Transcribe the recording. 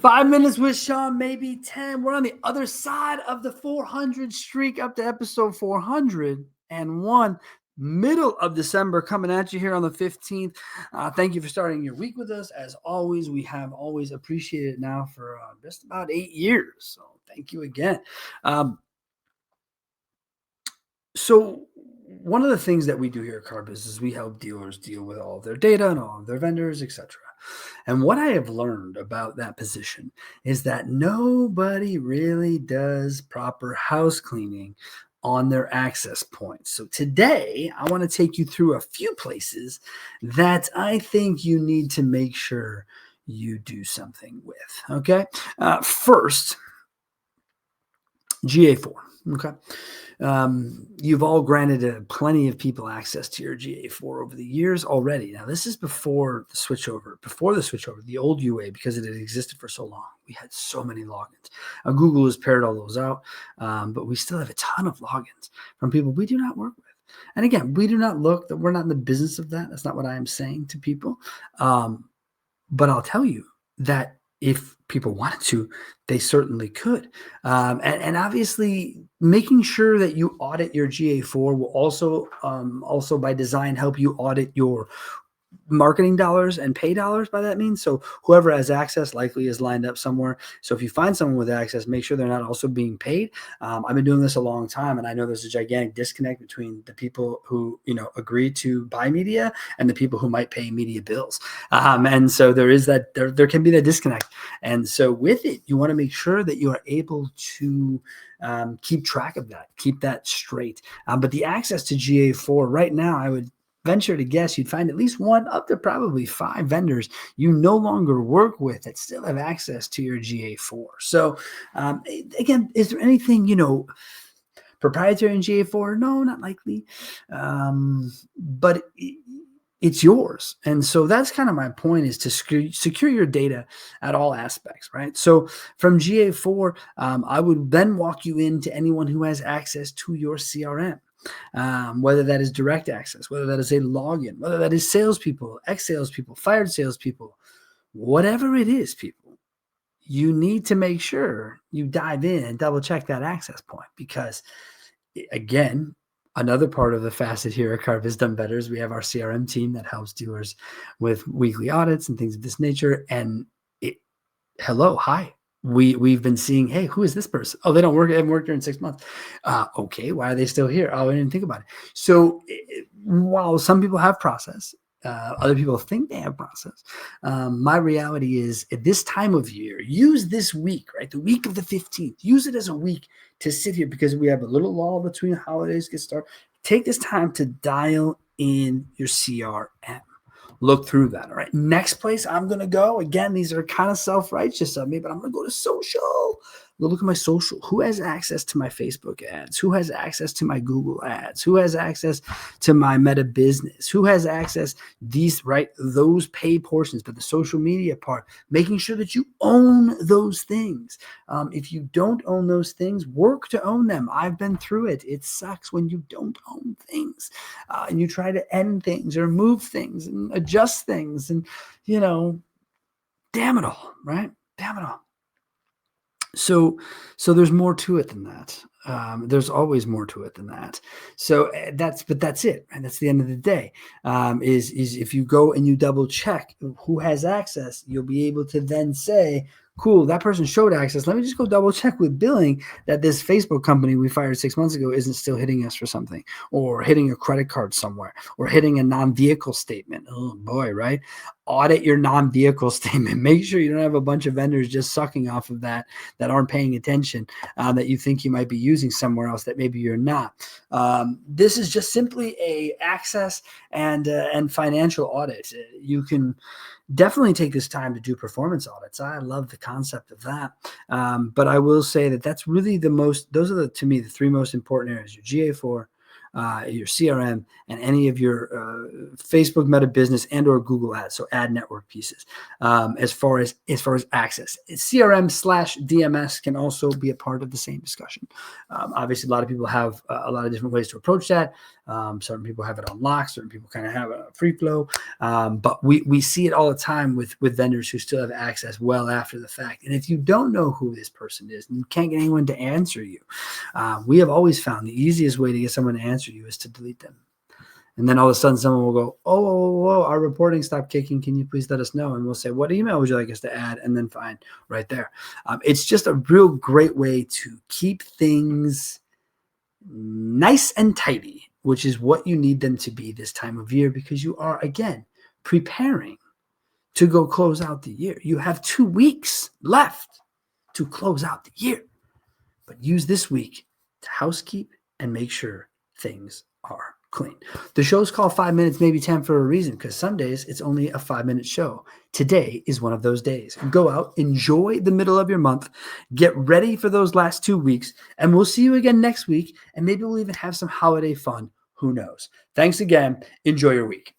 5 minutes with Sean, maybe 10. We're on the other side of the 400 streak up to episode 401. Middle of December coming at you here on the 15th. Thank you for starting your week with us. As always, we have always appreciated it now for just about 8 years. So thank you again. So one of the things that we do here at Carbis is we help dealers deal with all of their data and all of their vendors, etc. And what I have learned about that position is that nobody really does proper house cleaning on their access points. So today, I want to take you through a few places that I think you need to make sure you do something with. Okay. First, GA4. Okay. You've all granted plenty of people access to your GA4 over the years already. Now, this is before the switchover, the old UA, because it had existed for so long. We had so many logins. Google has paired all those out, but we still have a ton of logins from people we do not work with. And again, we do not look that we're not in the business of that. That's not what I am saying to people. But I'll tell you that if people wanted to, they certainly could. And obviously, making sure that you audit your GA4 will also by design help you audit your marketing dollars and pay dollars by that means. So whoever has access likely is lined up somewhere. So if you find someone with access, make sure they're not also being paid. I've been doing this a long time, and I know there's a gigantic disconnect between the people who, agree to buy media and the people who might pay media bills. And so there is that, there can be that disconnect. And so with it, you want to make sure that you are able to keep track of that, keep that straight. But the access to GA4 right now, I would venture to guess you'd find at least one up to probably 5 vendors you no longer work with that still have access to your GA4. So again, is there anything, proprietary in GA4? No, not likely. But it's yours. And so that's kind of my point, is to secure your data at all aspects, right? So from GA4, I would then walk you into anyone who has access to your CRM. Whether that is direct access, whether that is a login, whether that is salespeople, ex-salespeople, fired salespeople, whatever it is, people, you need to make sure you dive in and double check that access point, because again, another part of the facet here at Carbis Done Better is we have our CRM team that helps dealers with weekly audits and things of this nature. And hi. We've been seeing, hey, who is this person? Oh, they haven't worked here in 6 months. Okay, why are they still here? Oh, I didn't think about it. So while some people have process, other people think they have process. My reality is, at this time of year, use this week, right? The week of the 15th, use it as a week to sit here, because we have a little lull between holidays get started. Take this time to dial in your CRM. Look through that. All right. Next place I'm going to go. Again, these are kind of self-righteous of me, but I'm going to go to social. Go look at my social. Who has access to my Facebook ads? Who has access to my Google ads? Who has access to my Meta business? Who has access those pay portions, but the social media part, making sure that you own those things. If you don't own those things, work to own them. I've been through it. It sucks when you don't own things, and you try to end things or move things and adjust things, and damn it all, right? Damn it all. So there's more to it than that. There's always more to it than that. So that's it. And that's the end of the day. Is if you go and you double check who has access, you'll be able to then say, cool, that person showed access. Let me just go double check with billing that this Facebook company we fired 6 months ago isn't still hitting us for something, or hitting a credit card somewhere, or hitting a non-vehicle statement. Oh boy, right? Audit your non-vehicle statement. Make sure you don't have a bunch of vendors just sucking off of that aren't paying attention, that you think you might be using somewhere else that maybe you're not. This is just simply a access and financial audit. You can definitely take this time to do performance audits. I love the concept of that. But I will say that that's really those are to me, the 3 most important areas: your GA4, your CRM, and any of your Facebook Meta Business and or Google Ads, so ad network pieces. As far as access, CRM/DMS can also be a part of the same discussion. Obviously, a lot of people have a lot of different ways to approach that. Certain people have it on lock, certain people kind of have a free flow, but we see it all the time with vendors who still have access well after the fact. And if you don't know who this person is and you can't get anyone to answer you, we have always found the easiest way to get someone to answer you is to delete them. And then all of a sudden someone will go, oh, our reporting stopped kicking. Can you please let us know? And we'll say, what email would you like us to add? And then fine, right there. It's just a real great way to keep things nice and tidy, which is what you need them to be this time of year, because you are, again, preparing to go close out the year. You have 2 weeks left to close out the year, but use this week to housekeep and make sure things are clean. The show's called 5 minutes, maybe 10 for a reason, because some days it's only a 5-minute show. Today is one of those days. Go out, enjoy the middle of your month, get ready for those last 2 weeks, and we'll see you again next week, and maybe we'll even have some holiday fun. Who knows? Thanks again. Enjoy your week.